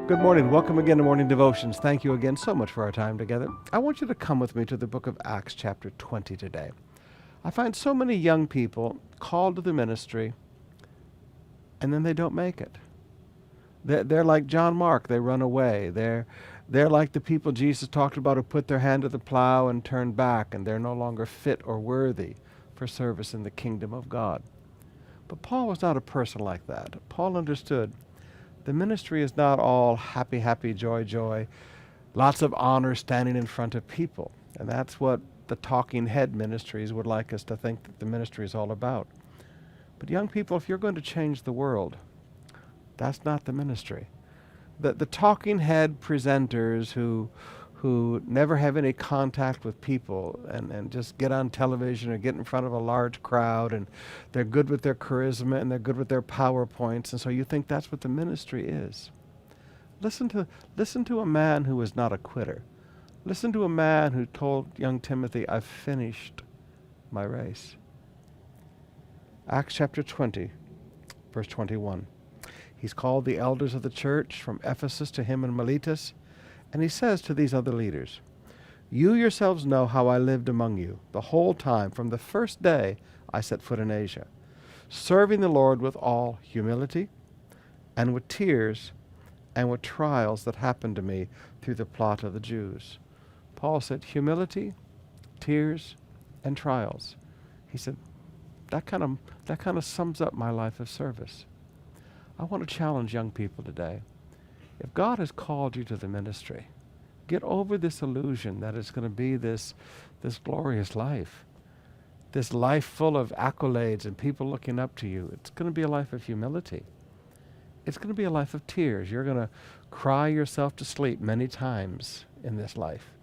Good morning. Welcome again to Morning Devotions. Thank you again so much for our time together. I want you to come with me to the book of Acts chapter 20 today. I find so many young people called to the ministry and then they don't make it. They're like John Mark. They run away. They're like the people Jesus talked about who put their hand to the plow and turned back, and they're no longer fit or worthy for service in the kingdom of God. But Paul was not a person like that. Paul understood the ministry is not all happy, happy, joy, joy, lots of honor standing in front of people. And that's what the talking head ministries would like us to think that the ministry is all about. But young people, if you're going to change the world, that's not the ministry. The talking head presenters who never have any contact with people and just get on television or get in front of a large crowd, and they're good with their charisma and they're good with their PowerPoints, and so you think that's what the ministry is. Listen to a man who is not a quitter. Listen to a man who told young Timothy, I've finished my race. Acts chapter 20, verse 21. He's called the elders of the church from Ephesus to him in Miletus, and he says to these other leaders, you yourselves know how I lived among you the whole time from the first day I set foot in Asia, serving the Lord with all humility and with tears and with trials that happened to me through the plot of the Jews. Paul said, humility, tears, and trials. He said, that kind of sums up my life of service. I want to challenge young people today. If God has called you to the ministry, get over this illusion that it's going to be this glorious life, this life full of accolades and people looking up to you. It's going to be a life of humility. It's going to be a life of tears. You're going to cry yourself to sleep many times in this life.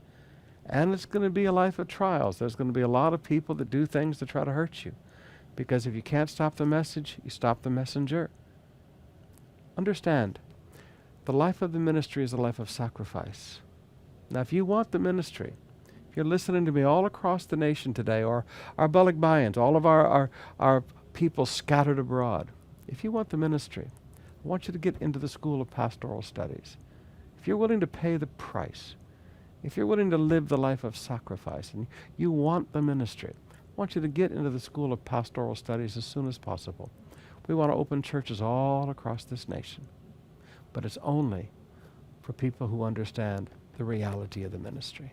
And it's going to be a life of trials. There's going to be a lot of people that do things to try to hurt you. Because if you can't stop the message, you stop the messenger. Understand, the life of the ministry is a life of sacrifice. Now, if you want the ministry, if you're listening to me all across the nation today, or our Balikbayans, all of our people scattered abroad, if you want the ministry, I want you to get into the School of Pastoral Studies. If you're willing to pay the price, if you're willing to live the life of sacrifice, and you want the ministry, I want you to get into the School of Pastoral Studies as soon as possible. We want to open churches all across this nation. But it's only for people who understand the reality of the ministry.